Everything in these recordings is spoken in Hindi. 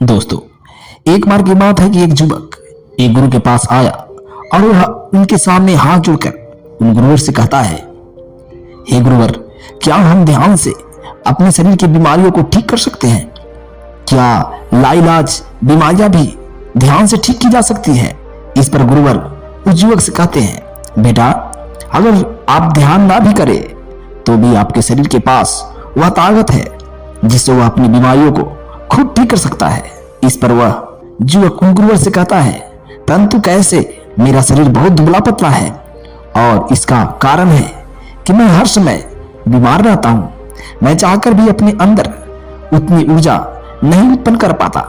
दोस्तों, एक बार की बात है कि एक युवक एक गुरु के पास आया और वह उनके सामने हाथ जोड़कर उन गुरुवर से कहता है, हे गुरुवर, क्या हम ध्यान से अपने शरीर की बीमारियों को ठीक कर सकते हैं? क्या लाइलाज बीमारियां भी ध्यान से ठीक की जा सकती हैं? इस पर गुरुवर उस युवक से कहते हैं, बेटा, अगर आप ध्यान ना भी करें तो भी आपके शरीर के पास वह ताकत है जिससे वह अपनी बीमारियों को खुद ठीक कर सकता है। इस पर वह युवक उन गुरुवर से कहता है, परंतु कैसे? मेरा शरीर बहुत दुबला पतला है और इसका कारण है कि मैं हर समय बीमार रहता हूँ। मैं चाहकर भी अपने अंदर उतनी ऊर्जा नहीं उत्पन्न कर पाता।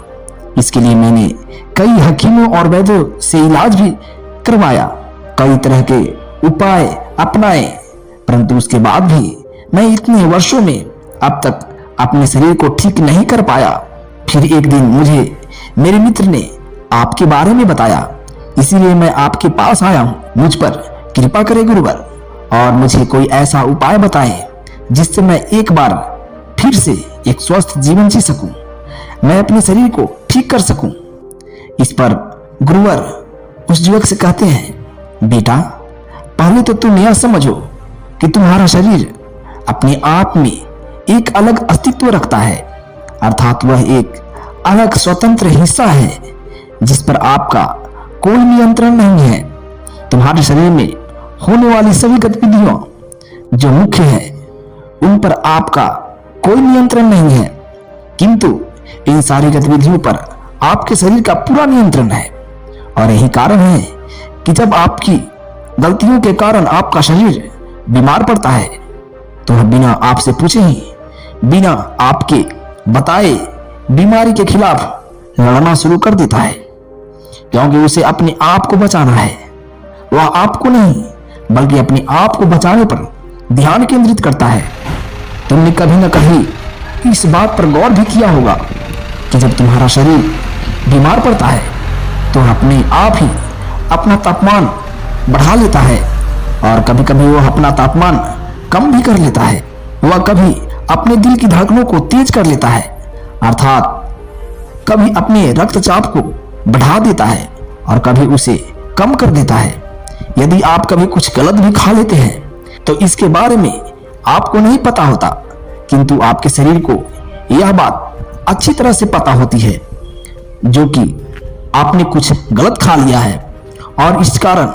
इसके लिए मैंने कई हकीमों और वैद्यों से इलाज भी करवाया, कई तरह के उपाय अपनाए, परंतु उसके बाद भी मैं इतने वर्षों में अब तक अपने शरीर को ठीक नहीं कर पाया। फिर एक दिन मुझे मेरे मित्र ने आपके बारे में बताया, इसीलिए मैं आपके पास आया हूं। मुझ पर कृपा करें गुरुवर और मुझे कोई ऐसा उपाय बताएं जिससे मैं एक बार फिर से एक स्वस्थ जीवन जी सकूं, मैं अपने शरीर को ठीक कर सकूं। इस पर गुरुवर उस युवक से कहते हैं, बेटा, पहले तो तुम यह समझो कि तुम्हारा शरीर अपने आप में एक अलग अस्तित्व रखता है, अर्थात वह एक अलग स्वतंत्र हिस्सा है जिस पर आपका कोई नियंत्रण नहीं है। तुम्हारे शरीर में होने वाली सभी गतिविधियों जो मुख्य है उन पर आपका कोई नियंत्रण नहीं है, किंतु इन सारी गतिविधियों पर आपके शरीर का पूरा नियंत्रण है। और यही कारण है कि जब आपकी गलतियों के कारण आपका शरीर बीमार पड़ता है तो वह बिना आपसे पूछे ही, बिना आपके बताए बीमारी के खिलाफ लड़ना शुरू कर देता है, क्योंकि उसे अपने आप को बचाना है। वह आपको नहीं बल्कि अपने आप को बचाने पर ध्यान केंद्रित करता है। तुमने कभी न कभी इस बात पर गौर भी किया होगा कि जब तुम्हारा शरीर बीमार पड़ता है तो अपने आप ही अपना तापमान बढ़ा लेता है और कभी कभी वह अपना तापमान कम भी कर लेता है। वह कभी अपने दिल की धड़कनों को तेज कर लेता है, अर्थात कभी अपने रक्तचाप को बढ़ा देता है और कभी उसे कम कर देता है। यदि आप कभी कुछ गलत भी खा लेते हैं तो इसके बारे में आपको नहीं पता होता, किंतु आपके शरीर को यह बात अच्छी तरह से पता होती है जो कि आपने कुछ गलत खा लिया है, और इस कारण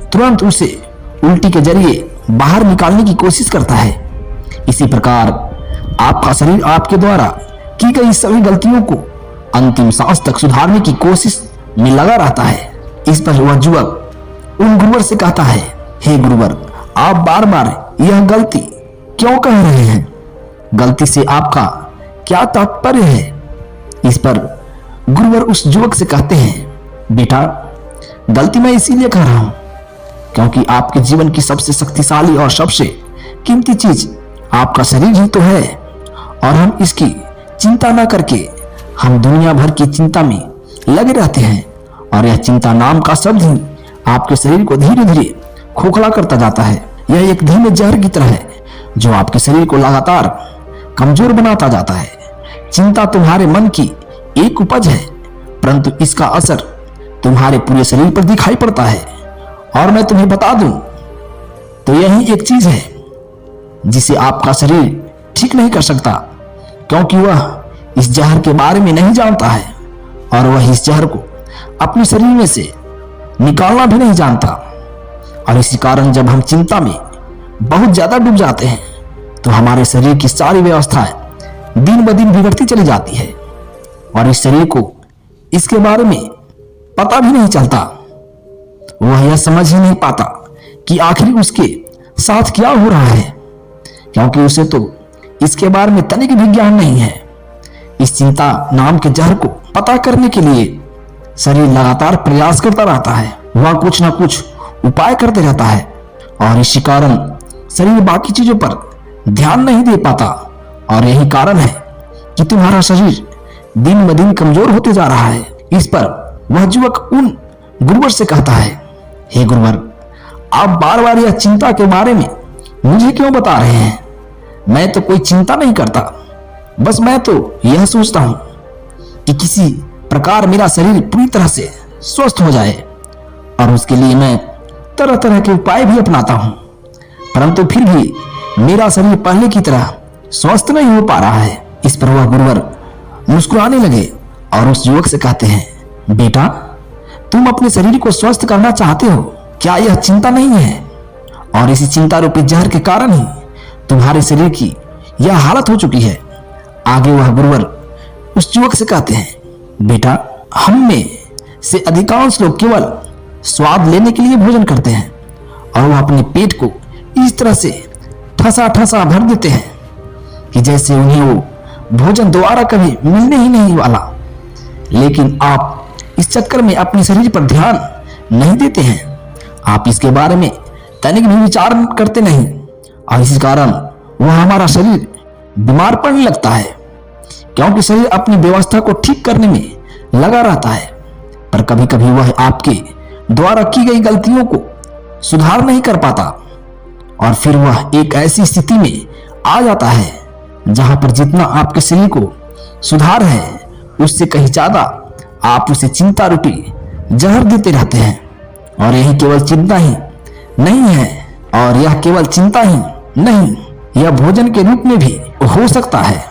तुरंत उसे उल्टी के जरिए बाहर निकालने की कोशिश करता है। इसी प्रकार आपका शरीर आपके द्वारा की गई सभी गलतियों को अंतिम सांस तक सुधारने की कोशिश में लगा रहता है। इस पर वह युवक उन गुरुवर से कहता है, हे गुरुवर, आप बार बार यह गलती क्यों कह रहे हैं? गलती से आपका क्या तात्पर्य है? इस पर गुरुवर उस युवक से कहते हैं, बेटा, गलती मैं इसीलिए कह रहा हूं क्योंकि आपके जीवन की सबसे शक्तिशाली और सबसे कीमती चीज आपका शरीर ही तो है, और हम इसकी चिंता न करके हम दुनिया भर की चिंता में लगे रहते हैं, और यह चिंता नाम का शब्द ही आपके शरीर को धीरे धीरे खोखला करता जाता है। यह एक धीमे जहर की तरह है जो आपके शरीर को लगातार कमजोर बनाता जाता है। चिंता तुम्हारे मन की एक उपज है, परंतु इसका असर तुम्हारे पूरे शरीर पर दिखाई पड़ता है। और मैं तुम्हें बता दूं तो यही एक चीज है जिसे आपका शरीर ठीक नहीं कर सकता, क्योंकि वह इस जहर के बारे में नहीं जानता है और वह इस जहर को अपने शरीर में से निकालना भी नहीं जानता। और इसी कारण जब हम चिंता में बहुत ज्यादा डूब जाते हैं तो हमारे शरीर की सारी व्यवस्थाएं दिन ब दिन बिगड़ती चली जाती है और इस शरीर को इसके बारे में पता भी नहीं चलता। वह यह समझ ही नहीं पाता कि आखिर उसके साथ क्या हो रहा है, क्योंकि उसे तो इसके बारे में तनिक भी ज्ञान नहीं है। इस चिंता नाम के जहर को पता करने के लिए शरीर लगातार प्रयास करता रहता है, वह कुछ ना कुछ उपाय करते रहता है, और इसी कारण शरीर बाकी चीजों पर ध्यान नहीं दे पाता। और यही कारण है कि तुम्हारा शरीर दिन ब दिन कमजोर होते जा रहा है। इस पर वह युवक उन गुरुवर से कहता है, हे गुरुवर, आप बार बार यह चिंता के बारे में मुझे क्यों बता रहे हैं? मैं तो कोई चिंता नहीं करता, बस मैं तो यह सोचता हूं कि किसी प्रकार मेरा शरीर पूरी तरह से स्वस्थ हो जाए, और उसके लिए मैं तरह तरह के उपाय भी अपनाता हूं, परंतु फिर भी मेरा शरीर पहले की तरह स्वस्थ नहीं हो पा रहा है। इस पर वह गुरुवर मुस्कुराने लगे और उस युवक से कहते हैं, बेटा, तुम अपने शरीर को स्वस्थ करना चाहते हो, क्या यह चिंता नहीं है? और इसी चिंता रूपी जहर के कारण ही तुम्हारे शरीर की यह हालत हो चुकी है। आगे वह गुरुवर उस युवक से कहते हैं, बेटा, हम में से अधिकांश लोग केवल स्वाद लेने के लिए भोजन करते हैं और वह अपने पेट को इस तरह से ठसा ठसा भर देते हैं कि जैसे उन्हें वो भोजन दोबारा कभी मिलने ही नहीं वाला। लेकिन आप इस चक्कर में अपने शरीर पर ध्यान नहीं देते हैं, आप इसके बारे में तनिक भी विचार करते नहीं, और इसी कारण वह हमारा शरीर बीमार पड़ने लगता है, क्योंकि शरीर अपनी व्यवस्था को ठीक करने में लगा रहता है, पर कभी कभी वह आपके द्वारा की गई गलतियों को सुधार नहीं कर पाता, और फिर वह एक ऐसी स्थिति में आ जाता है जहां पर जितना आपके शरीर को सुधार है उससे कहीं ज्यादा आप उसे चिंता रूपी जहर देते रहते हैं। और यही केवल चिंता ही नहीं है, और यह केवल चिंता ही नहीं, यह भोजन के रूप में भी हो सकता है।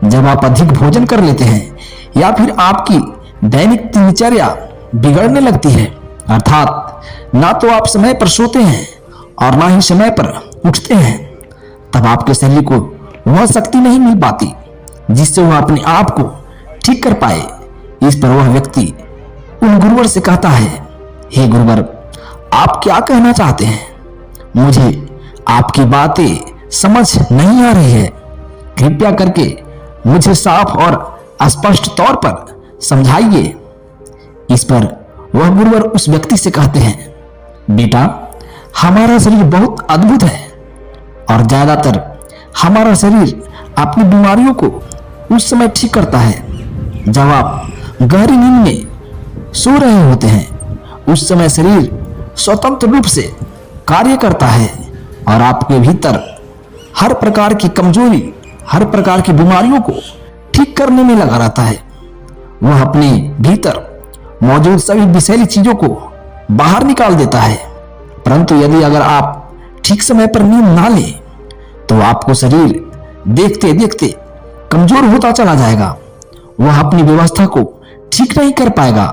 जब आप अधिक भोजन कर लेते हैं या फिर आपकी दैनिक दिनचर्या बिगड़ने लगती है, अर्थात ना तो आप समय पर सोते हैं और ना ही समय पर उठते हैं, तब आपके शरीर को वह शक्ति नहीं मिल पाती जिससे वह अपने आप को ठीक कर पाए। इस पर वह व्यक्ति उन गुरुवर से कहता है, हे गुरुवर, आप क्या कहना चाहते हैं? मुझे आपकी बातें समझ नहीं आ रही है, कृपया करके मुझे साफ और स्पष्ट तौर पर समझाइए। इस पर वह गुरुवर उस व्यक्ति से कहते हैं, बेटा, हमारा शरीर बहुत अद्भुत है और ज्यादातर हमारा शरीर अपनी बीमारियों को उस समय ठीक करता है जब आप गहरी नींद में सो रहे होते हैं। उस समय शरीर स्वतंत्र रूप से कार्य करता है और आपके भीतर हर प्रकार की कमजोरी, हर प्रकार की बीमारियों को ठीक करने में लगा रहता है। वह अपने भीतर मौजूद सभी विषैली चीजों को बाहर निकाल देता है, परंतु यदि अगर आप ठीक समय पर नींद ना लें तो आपको शरीर देखते देखते कमजोर होता चला जाएगा। वह अपनी व्यवस्था को ठीक नहीं कर पाएगा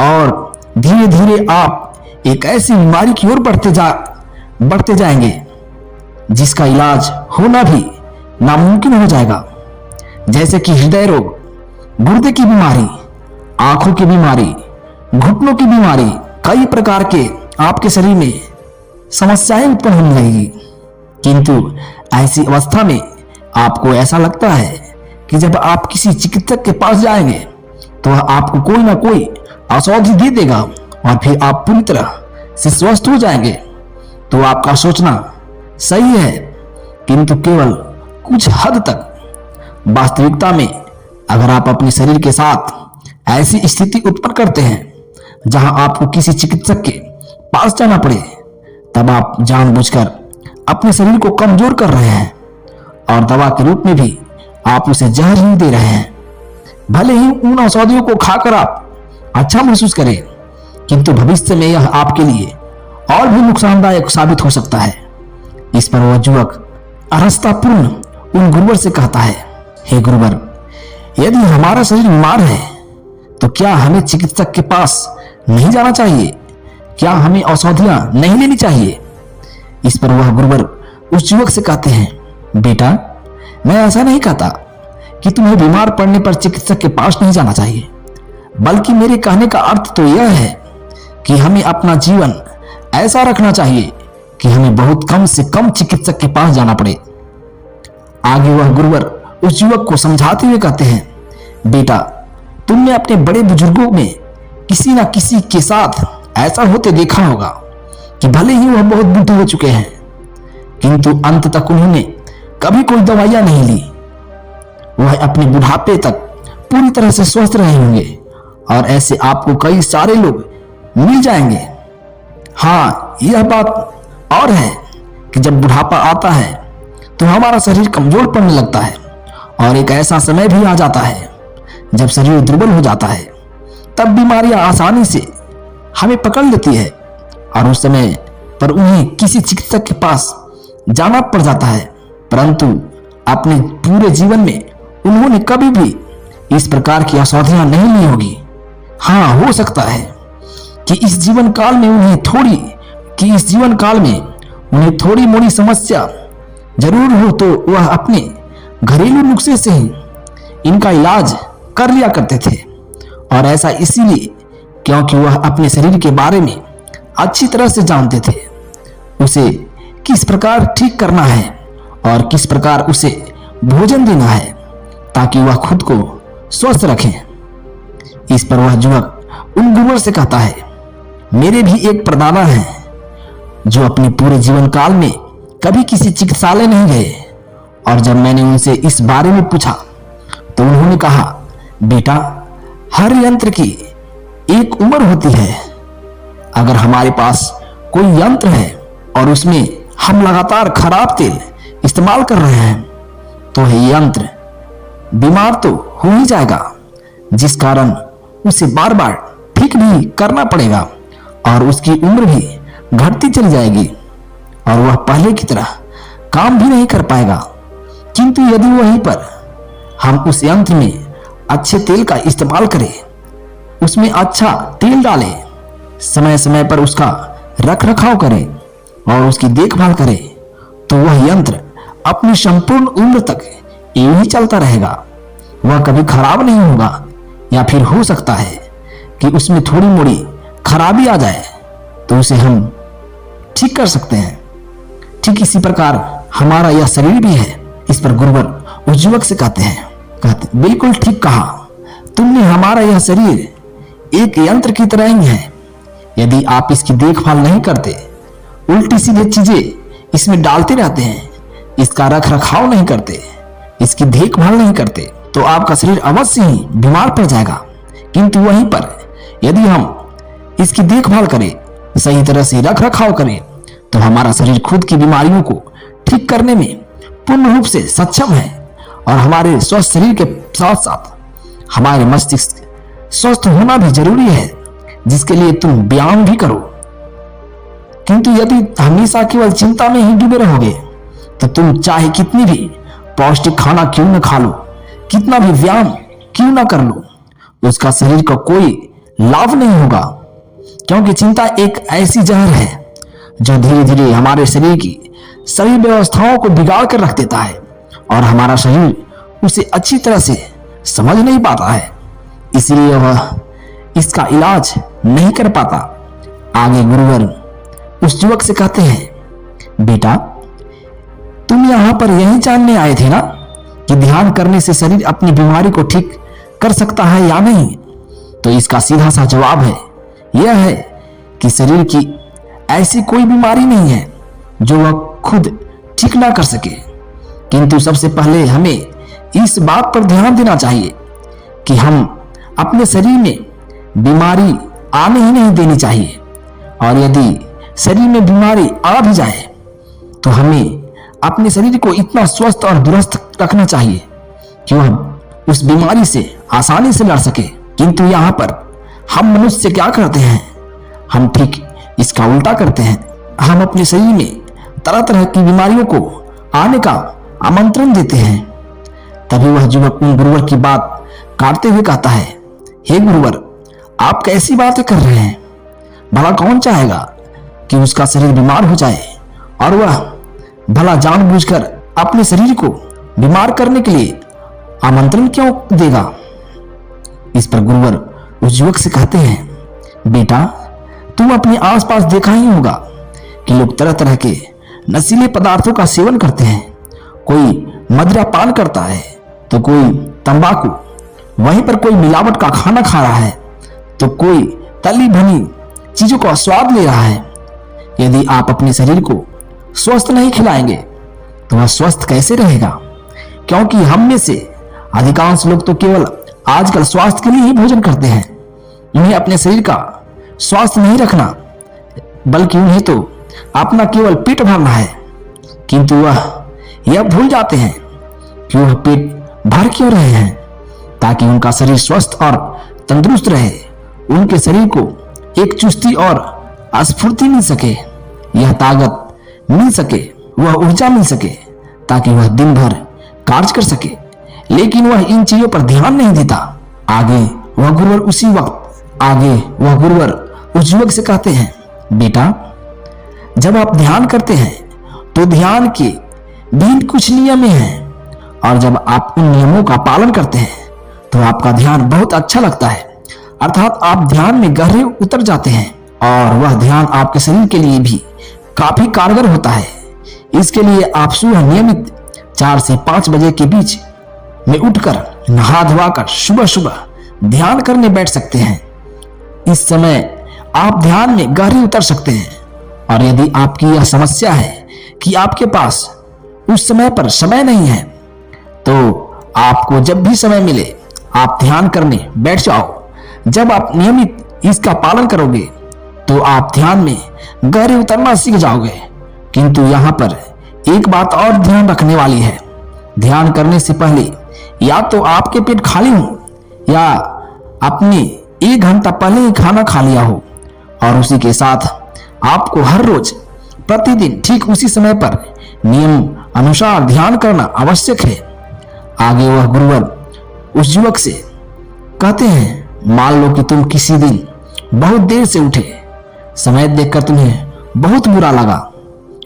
और धीरे धीरे आप एक ऐसी बीमारी की ओर बढ़ते जाएंगे जिसका इलाज होना भी नामुमकिन हो जाएगा, जैसे कि हृदय रोग, गुर्दे की बीमारी, आंखों की बीमारी, घुटनों की बीमारी। कई प्रकार के आपके शरीर में समस्याएं उत्पन्न होने लगेगी। किंतु ऐसी अवस्था में आपको ऐसा लगता है कि जब आप किसी चिकित्सक के पास जाएंगे तो वह आपको कोई ना कोई औषधि दे देगा और फिर आप पूरी तरह से स्वस्थ हो जाएंगे। तो आपका सोचना सही है, किंतु केवल कुछ हद तक। वास्तविकता में अगर आप अपने शरीर के साथ ऐसी स्थिति उत्पन्न करते हैं जहां आपको किसी चिकित्सक के पास जाना पड़े, तब आप जानबूझकर अपने शरीर को कमजोर कर रहे हैं और दवा के रूप में भी आप उसे जहर ही दे रहे हैं। भले ही उन औषधियों को खाकर आप अच्छा महसूस करें, किंतु भविष्य में यह आपके लिए और भी नुकसानदायक साबित हो सकता है। इस पर वह युवक अरसतापूर्ण उन गुरुवर से कहता है, हे गुरुवर, यदि हमारा शरीर बीमार है तो क्या हमें चिकित्सक के पास नहीं जाना चाहिए? क्या हमें औषधियां नहीं लेनी चाहिए? इस पर वह गुरुवर उस युवक से कहते हैं, बेटा, मैं ऐसा नहीं कहता कि तुम्हें बीमार पड़ने पर चिकित्सक के पास नहीं जाना चाहिए, बल्कि मेरे कहने का अर्थ तो यह है कि हमें अपना जीवन ऐसा रखना चाहिए कि हमें बहुत कम से कम चिकित्सक के पास जाना पड़े। आगे वह गुरुवर उस युवक को समझाते हुए कहते हैं, बेटा, तुमने अपने बड़े बुजुर्गों में किसी न किसी के साथ ऐसा होते देखा होगा कि भले ही वह बहुत बूढ़े हो चुके हैं, किंतु अंत तक उन्होंने कभी कोई दवाइयां नहीं ली। वह अपने बुढ़ापे तक पूरी तरह से स्वस्थ रहे होंगे, और ऐसे आपको कई सारे लोग मिल जाएंगे। हाँ, यह बात और है कि जब बुढ़ापा आता है तो हमारा शरीर कमजोर पड़ने लगता है और एक ऐसा समय भी आ जाता है जब शरीर दुर्बल हो जाता है तब बीमारियां आसानी से हमें पकड़ लेती है और उस समय पर उन्हें किसी चिकित्सक के पास जाना पड़ जाता है, परंतु अपने पूरे जीवन में उन्होंने कभी भी इस प्रकार की औषधियां नहीं ली होगी। हाँ, हो सकता है कि इस जीवन काल में उन्हें थोड़ी मोड़ी समस्या जरूर हो, तो वह अपने घरेलू नुस्खे से ही इनका इलाज कर लिया करते थे। और ऐसा इसीलिए क्योंकि वह अपने शरीर के बारे में अच्छी तरह से जानते थे, उसे किस प्रकार ठीक करना है और किस प्रकार उसे भोजन देना है ताकि वह खुद को स्वस्थ रखे। इस पर वह युवक उन गुरुवर से कहता है, मेरे भी एक प्रदाता हैं जो अपने पूरे जीवन काल में कभी किसी चिकित्सालय नहीं गए, और जब मैंने उनसे इस बारे में पूछा तो उन्होंने कहा, बेटा, हर यंत्र की एक उम्र होती है। अगर हमारे पास कोई यंत्र है और उसमें हम लगातार खराब तेल इस्तेमाल कर रहे हैं तो यह यंत्र बीमार तो हो ही जाएगा, जिस कारण उसे बार बार ठीक भी करना पड़ेगा और उसकी उम्र भी घटती चली जाएगी और वह पहले की तरह काम भी नहीं कर पाएगा। किंतु यदि वहीं पर हम उस यंत्र में अच्छे तेल का इस्तेमाल करें, उसमें अच्छा तेल डालें, समय समय पर उसका रख रखाव करें और उसकी देखभाल करें, तो वह यंत्र अपनी संपूर्ण उम्र तक यूं ही चलता रहेगा। वह कभी खराब नहीं होगा, या फिर हो सकता है कि उसमें थोड़ी मोड़ी खराबी आ जाए तो उसे हम ठीक कर सकते हैं। ठीक इसी प्रकार हमारा यह शरीर भी है। इस पर गुरुवर उस युवक से कहते बिल्कुल ठीक कहा तुमने, हमारा यह शरीर एक यंत्र की तरह ही है। यदि आप इसकी देखभाल नहीं करते, उल्टी सीधे चीजें इसमें डालते रहते हैं, इसका रख रखाव नहीं करते, इसकी देखभाल नहीं करते, तो आपका शरीर अवश्य ही बीमार पड़ जाएगा। किंतु वहीं पर यदि हम इसकी देखभाल करें, सही तरह से रख रखाव करें, तो हमारा शरीर खुद की बीमारियों को ठीक करने में पूर्ण रूप से सक्षम है। और हमारे स्वस्थ शरीर के साथ साथ हमारे मस्तिष्क स्वस्थ होना भी जरूरी है, जिसके लिए तुम व्यायाम भी करो। किंतु यदि हमेशा केवल चिंता में ही डूबे रहोगे तो तुम चाहे कितनी भी पौष्टिक खाना क्यों न खा लो, कितना भी व्यायाम क्यों न कर लो, उसका शरीर को कोई लाभ नहीं होगा। क्योंकि चिंता एक ऐसी जहर है जो धीरे धीरे हमारे शरीर की सभी व्यवस्थाओं को बिगाड़ कर रख देता है और हमारा शरीर उसे अच्छी तरह से समझ नहीं पाता है, इसलिए वह इसका इलाज नहीं कर पाता। आगे गुरुवर उस युवक से कहते हैं, बेटा, तुम यहां पर यही जानने आए थे ना कि ध्यान करने से शरीर अपनी बीमारी को ठीक कर सकता है या नहीं? तो इसका सीधा सा जवाब है, यह है कि शरीर की ऐसी कोई बीमारी नहीं है जो वह खुद ठीक ना कर सके। किंतु सबसे पहले हमें इस बात पर ध्यान देना चाहिए कि हम अपने शरीर में बीमारी आने ही नहीं देनी चाहिए, और यदि शरीर में बीमारी आ भी जाए तो हमें अपने शरीर को इतना स्वस्थ और दुरुस्त रखना चाहिए कि वह उस बीमारी से आसानी से लड़ सके। किंतु यहाँ पर हम मनुष्य क्या करते हैं, हम ठीक इसका उल्टा करते हैं। हम अपने शरीर में तरह तरह की बीमारियों को आने का आमंत्रण देते हैं। तभी वह युवक उन गुरुवर की बात काटते हुए कहता है, हे गुरुवर, आप कैसी बातें कर रहे हैं? भला कौन चाहेगा कि उसका शरीर बीमार हो जाए, और वह भला जानबूझकर अपने शरीर को बीमार करने के लिए आमंत्रण क्यों देगा? इस पर गुरुवर उस युवक से कहते हैं, बेटा, तुम अपने आसपास देखा ही होगा कि लोग तरह तरह के नशीले पदार्थों का सेवन करते हैं। कोई मदिरा पान करता है तो कोई तंबाकू, वहीं पर कोई मिलावट का खाना खा रहा है तो कोई तली भुनी चीजों का स्वाद ले रहा है। यदि आप अपने शरीर को स्वस्थ नहीं खिलाएंगे तो वह स्वस्थ कैसे रहेगा? क्योंकि हम में से अधिकांश लोग तो केवल आजकल स्वास्थ्य के लिए ही भोजन करते हैं। उन्हें अपने शरीर का स्वास्थ्य नहीं रखना, बल्कि उन्हें तो अपना केवल पेट भरना है। किंतु वह यह भूल जाते हैं कि वह पेट भर क्यों रहे हैं। ताकि उनका शरीर स्वस्थ और तंदुरुस्त रहे, उनके शरीर को एक चुस्ती और स्फूर्ति मिल सके, यह ताकत मिल सके, वह ऊर्जा मिल सके, ताकि वह दिन भर कार्य कर सके। लेकिन वह इन चीजों पर ध्यान नहीं देता। आगे वह गुरुवर उस युवक से कहते हैं, बेटा, जब आप ध्यान करते हैं तो ध्यान के भी कुछ नियम हैं, और जब आप उन नियमों का पालन करते हैं तो आपका ध्यान बहुत अच्छा लगता है। अर्थात आप ध्यान में गहरे उतर जाते हैं, और वह ध्यान आपके शरीर के लिए भी काफी कारगर होता है। इसके लिए आप सुबह नियमित 4 से 5 बजे के बीच में उठकर नहा धोकर सुबह सुबह ध्यान करने बैठ सकते हैं। इस समय आप ध्यान में गहरे उतर सकते हैं। और यदि आपकी यह समस्या है कि आपके पास उस समय पर समय नहीं है, तो आपको जब भी समय मिले आप ध्यान करने बैठ जाओ। जब आप नियमित इसका पालन करोगे तो आप ध्यान में गहरे उतरना सीख जाओगे। किंतु यहाँ पर एक बात और ध्यान रखने वाली है। ध्यान करने से पहले या तो आपके पेट खाली हो, या आपने 1 घंटा पहले ही खाना खा लिया हो, और उसी के साथ आपको हर रोज प्रतिदिन ठीक उसी समय पर नियम अनुसार ध्यान करना आवश्यक है। आगे वह गुरुवर उस युवक से कहते हैं, मान लो कि तुम किसी दिन बहुत देर से उठे, समय देखकर तुम्हें बहुत बुरा लगा,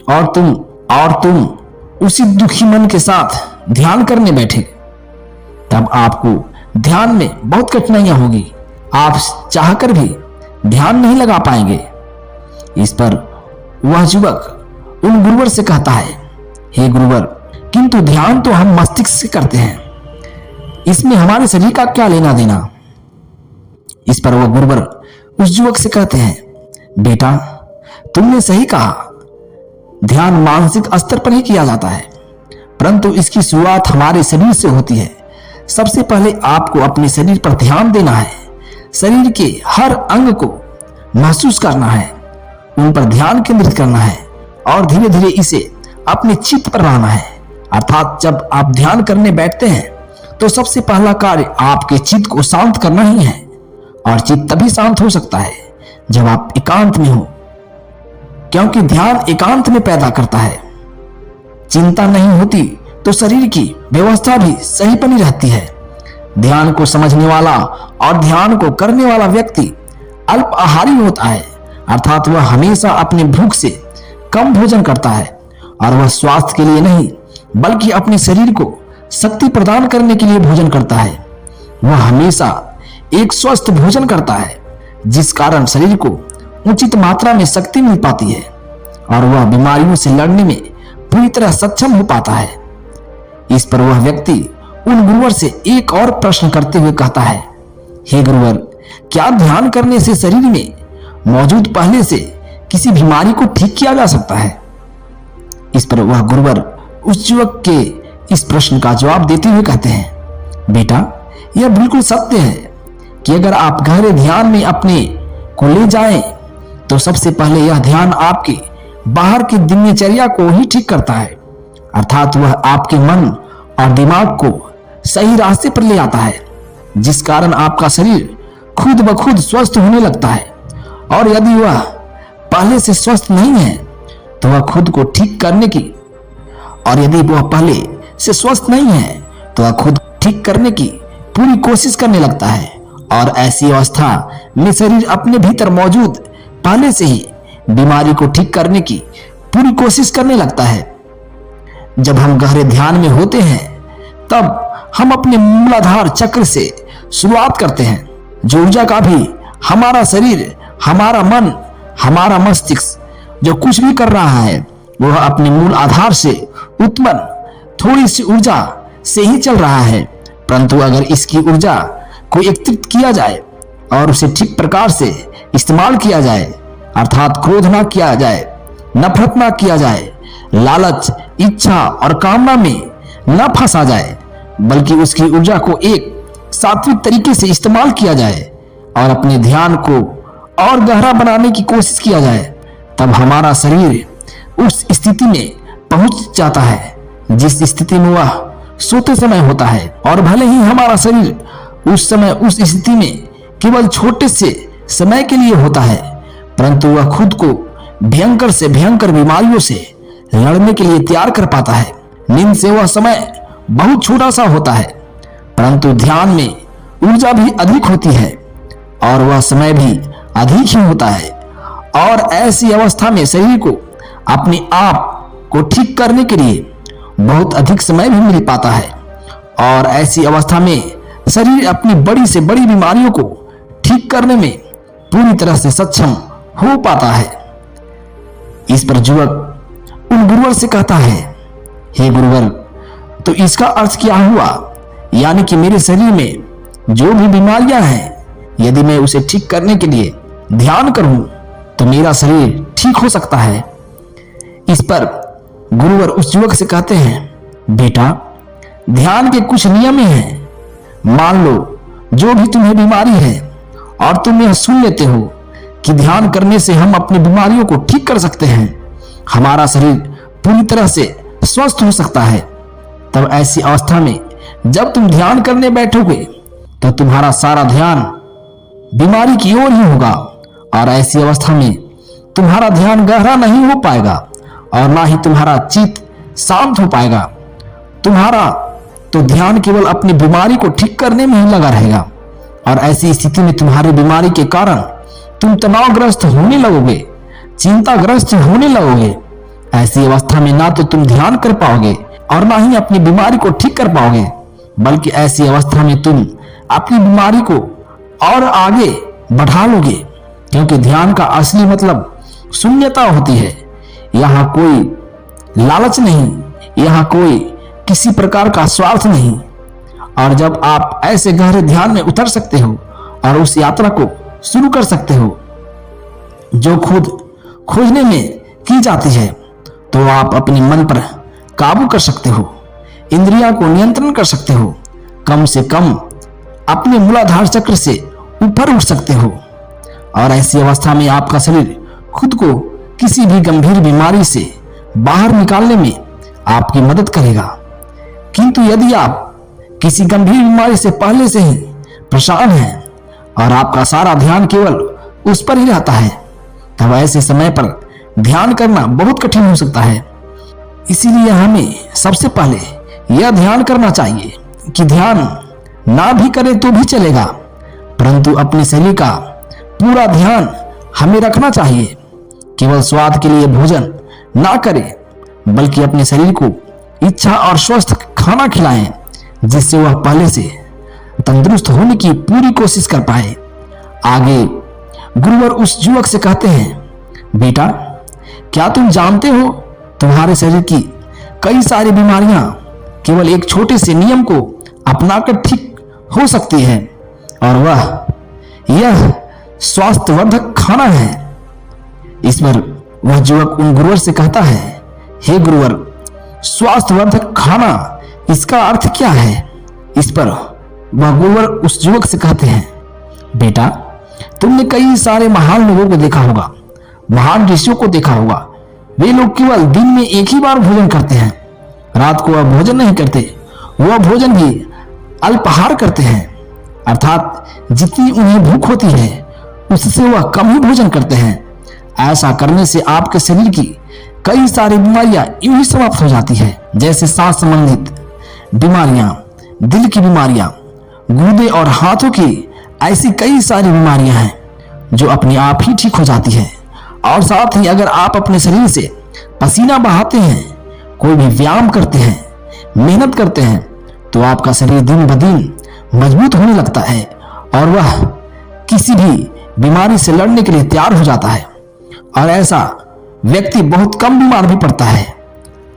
और तुम उसी दुखी मन के साथ ध्यान करने बैठे। तब आपको ध्यान में बहुत कठिनाइयां होगी, आप चाहकर भी ध्यान नहीं लगा पाएंगे। इस पर वह युवक उन गुरुवर से कहता है, हे गुरुवर, किंतु ध्यान तो हम मस्तिष्क से करते हैं, इसमें हमारे शरीर का क्या लेना देना। इस पर वह गुरुवर उस युवक से कहते हैं, बेटा, तुमने सही कहा, ध्यान मानसिक स्तर पर ही किया जाता है, परंतु इसकी शुरुआत हमारे शरीर से होती है। सबसे पहले आपको अपने शरीर पर ध्यान देना है, शरीर के हर अंग को महसूस करना है, उन पर ध्यान केंद्रित करना है, और धीरे धीरे इसे अपने चित्त पर लाना है। अर्थात जब आप ध्यान करने बैठते हैं तो सबसे पहला कार्य आपके चित्त को शांत करना ही है, और चित्त तभी शांत हो सकता है जब आप एकांत में हो, क्योंकि ध्यान एकांत में पैदा करता है। चिंता नहीं होती तो शरीर की व्यवस्था भी सही बनी रहती है। ध्यान को समझने वाला और ध्यान को करने वाला व्यक्ति अल्प आहारी होता है, अर्थात वह हमेशा अपनी भूख से कम भोजन करता है, और वह स्वास्थ्य के लिए नहीं बल्कि अपने शरीर को शक्ति प्रदान करने के लिए भोजन करता है। वह हमेशा एक स्वस्थ भोजन करता है, जिस कारण शरीर को उचित मात्रा में शक्ति मिल पाती है, और वह बीमारियों से लड़ने में पूरी तरह सक्षम हो पाता है। इस पर वह व्यक्ति उन गुरुवर से एक और प्रश्न करते हुए कहता है, हे गुरुवर, क्या ध्यान करने से शरीर में मौजूद पहले से किसी बीमारी को ठीक किया जा सकता है? इस पर वह गुरुवर उस युवक के इस प्रश्न का जवाब देते हुए कहते हैं, बेटा, यह बिल्कुल सत्य है कि अगर आप गहरे ध्यान में अपने को ले जाएं, तो सबसे पहले यह ध्यान आपके बाहर की दिनचर्या को ही ठीक करता है। अर्थात वह आपके मन और दिमाग को सही रास्ते पर ले आता है, जिस कारण आपका शरीर खुद ब खुद स्वस्थ होने लगता है। और यदि वह पहले से स्वस्थ नहीं है तो वह खुद को ठीक करने की ठीक करने की पूरी कोशिश करने लगता है, और ऐसी अवस्था में शरीर अपने भीतर मौजूद पहले से ही बीमारी को ठीक करने की पूरी कोशिश करने लगता है। जब हम गहरे ध्यान में होते हैं तब हम अपने मूलाधार चक्र से शुरुआत करते हैं, जो ऊर्जा का भी हमारा शरीर, हमारा मन, हमारा मस्तिष्क जो कुछ भी कर रहा है वह अपने मूल आधार से उत्पन्न थोड़ी सी ऊर्जा से ही चल रहा है। परंतु अगर इसकी ऊर्जा को एकत्रित किया जाए और उसे ठीक प्रकार से इस्तेमाल किया जाए, अर्थात क्रोध ना किया जाए, नफरत ना किया जाए, लालच, इच्छा और कामना में न फंसा जाए, बल्कि उसकी ऊर्जा को एक सात्विक तरीके से इस्तेमाल किया जाए और अपने ध्यान को और गहरा बनाने की कोशिश किया जाए, तब हमारा शरीर उस स्थिति में पहुंच जाता है जिस स्थिति में वह सोते समय होता है। और भले ही हमारा शरीर उस समय उस स्थिति में केवल छोटे से समय के लिए होता है, परंतु वह खुद को भयंकर से भयंकर बीमारियों से लड़ने के लिए तैयार कर पाता है। नींद से वह समय बहुत छोटा सा होता है, परंतु ध्यान में ऊर्जा भी अधिक होती है और वह समय भी अधिक ही होता है। और ऐसी अवस्था में शरीर को अपने आप को ठीक करने के लिए बहुत अधिक समय भी मिल पाता है और ऐसी अवस्था में शरीर अपनी बड़ी से बड़ी बीमारियों को ठीक करने में पूरी तरह से सक्षम हो पाता है। इस पर युवक उन गुरुवर से कहता है, हे गुरुवर, तो इसका अर्थ क्या हुआ? यानी कि मेरे शरीर में जो भी बीमारियां हैं, यदि मैं उसे ठीक करने के लिए ध्यान करूं तो मेरा शरीर ठीक हो सकता है। इस पर गुरुवर उस युवक से कहते हैं, बेटा, ध्यान के कुछ नियम हैं। मान लो जो भी तुम्हें बीमारी है और तुम यह सुन लेते हो कि ध्यान करने से हम अपनी बीमारियों को ठीक कर सकते हैं, हमारा शरीर पूरी तरह से स्वस्थ हो सकता है। तब ऐसी अवस्था में जब तुम ध्यान करने बैठोगे तो तुम्हारा सारा ध्यान बीमारी की ओर ही होगा और ऐसी अवस्था में तुम्हारा ध्यान गहरा नहीं हो पाएगा और ना ही तुम्हारा चित्त शांत हो पाएगा। तुम्हारा तो ध्यान केवल अपनी बीमारी को ठीक करने में ही लगा रहेगा और ऐसी स्थिति में तुम्हारी बीमारी के कारण तुम तनावग्रस्त होने लगोगे, चिंताग्रस्त होने लगोगे। ऐसी अवस्था में ना तो तुम ध्यान कर पाओगे और ना ही अपनी बीमारी को ठीक कर पाओगे, बल्कि ऐसी अवस्था में तुम अपनी बीमारी को और आगे बढ़ा लोगे, क्योंकि ध्यान का असली मतलब शून्यता होती है। यहाँ कोई लालच नहीं, यहाँ कोई किसी प्रकार का स्वार्थ नहीं। और जब आप ऐसे गहरे ध्यान में उतर सकते हो और उस यात्रा को शुरू कर सकते हो जो खुद खोजने में की जाती है, तो आप अपने मन पर काबू कर सकते हो, इंद्रियों को नियंत्रण कर सकते हो, कम से कम अपने मूलाधार चक्र से ऊपर उठ सकते हो। और ऐसी अवस्था में आपका शरीर खुद को किसी भी गंभीर बीमारी से बाहर निकालने में आपकी मदद करेगा। किंतु यदि आप किसी गंभीर बीमारी से पहले से ही परेशान हैं और आपका सारा ध्यान केवल उस पर ही रहता है, तब ऐसे समय पर ध्यान करना बहुत कठिन हो सकता है। इसीलिए हमें सबसे पहले यह ध्यान करना चाहिए कि ध्यान ना भी करें तो भी चलेगा, परंतु अपने शरीर का पूरा ध्यान हमें रखना चाहिए। केवल स्वाद के लिए भोजन ना करें, बल्कि अपने शरीर को इच्छा और स्वस्थ खाना खिलाएं, जिससे वह पहले से तंदुरुस्त होने की पूरी कोशिश कर पाए। आगे गुरुवर उस युवक से कहते हैं, बेटा, क्या तुम जानते हो तुम्हारे शरीर की कई सारी बीमारियां केवल एक छोटे से नियम को अपनाकर ठीक हो सकती है, और यह स्वास्थ्यवर्धक खाना है। इस पर वह युवक उन गुरुवर से कहता है, हे गुरुवर, स्वास्थ्यवर्धक खाना, इसका अर्थ क्या है? इस पर वह गुरुवर उस युवक से कहते हैं, बेटा, तुमने कई सारे महान लोगों को देखा होगा, महान ऋषियों को देखा होगा। वे लोग केवल दिन में एक ही बार भोजन करते हैं, रात को वह भोजन नहीं करते, वह भोजन भी अल्पाहार करते हैं, अर्थात जितनी उन्हें भूख होती है उससे वह कम ही भोजन करते हैं। ऐसा करने से आपके शरीर की कई सारी बीमारियां यूं ही समाप्त हो जाती है, जैसे सांस संबंधित बीमारियां, दिल की बीमारियां, गुर्दे और हाथों की ऐसी कई सारी बीमारियां हैं जो अपने आप ही ठीक हो जाती है। और साथ ही अगर आप अपने शरीर से पसीना बहाते हैं, कोई भी व्यायाम करते हैं, मेहनत करते हैं, तो आपका शरीर दिन ब दिन मजबूत होने लगता है और वह किसी भी बीमारी से लड़ने के लिए तैयार हो जाता है, और ऐसा व्यक्ति बहुत कम बीमार भी पड़ता है।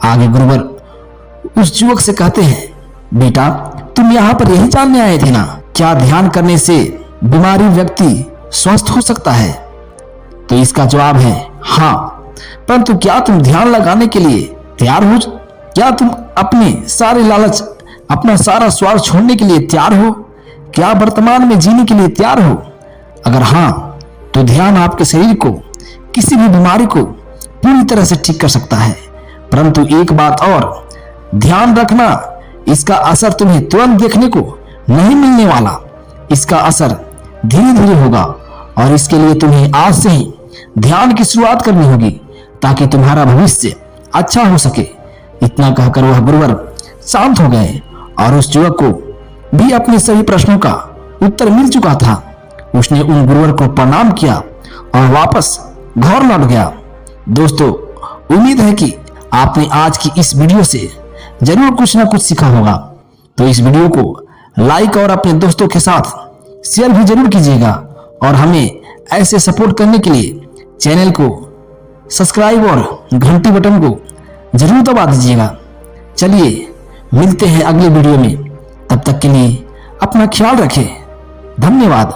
आगे गुरुवर उस युवक से कहते हैं, बेटा, तुम यहाँ पर यही जानने आए थे ना, क्या ध्यान करने से बीमारी व्यक्ति स्वस्थ हो सकता है? तो इसका जवाब है हाँ, परंतु क्या तुम ध्यान लगाने के लिए तैयार हो? क्या तुम अपने सारे लालच, अपना सारा स्वार्थ छोड़ने के लिए तैयार हो? क्या वर्तमान में जीने के लिए तैयार हो? अगर हाँ, तो ध्यान आपके शरीर को, किसी भी बीमारी को पूरी तरह से ठीक कर सकता है। परंतु एक बात और ध्यान रखना, इसका असर तुम्हें तुरंत देखने को नहीं मिलने वाला, इसका असर धीरे धीरे होगा और इसके लिए तुम्हें आज से ही ध्यान की शुरुआत करनी होगी ताकि तुम्हारा भविष्य अच्छा हो सके। इतना कहकर वह गुरुवर शांत हो गए और उस युवक को भी अपने सभी प्रश्नों का उत्तर मिल चुका था। उसने उन गुरुवर को प्रणाम किया और वापस घर लौट गया। दोस्तों, उम्मीद है कि आपने आज की इस वीडियो से जरूर कुछ ना कुछ सीखा होगा। तो इस वीडियो को लाइक और अपने दोस्तों के साथ शेयर भी जरूर कीजिएगा और हमें ऐसे सपोर्ट करने के लिए चैनल को सब्सक्राइब और घंटी बटन को जरूर दबा दीजिएगा। चलिए मिलते हैं अगले वीडियो में, तब तक के लिए अपना ख्याल रखें। धन्यवाद।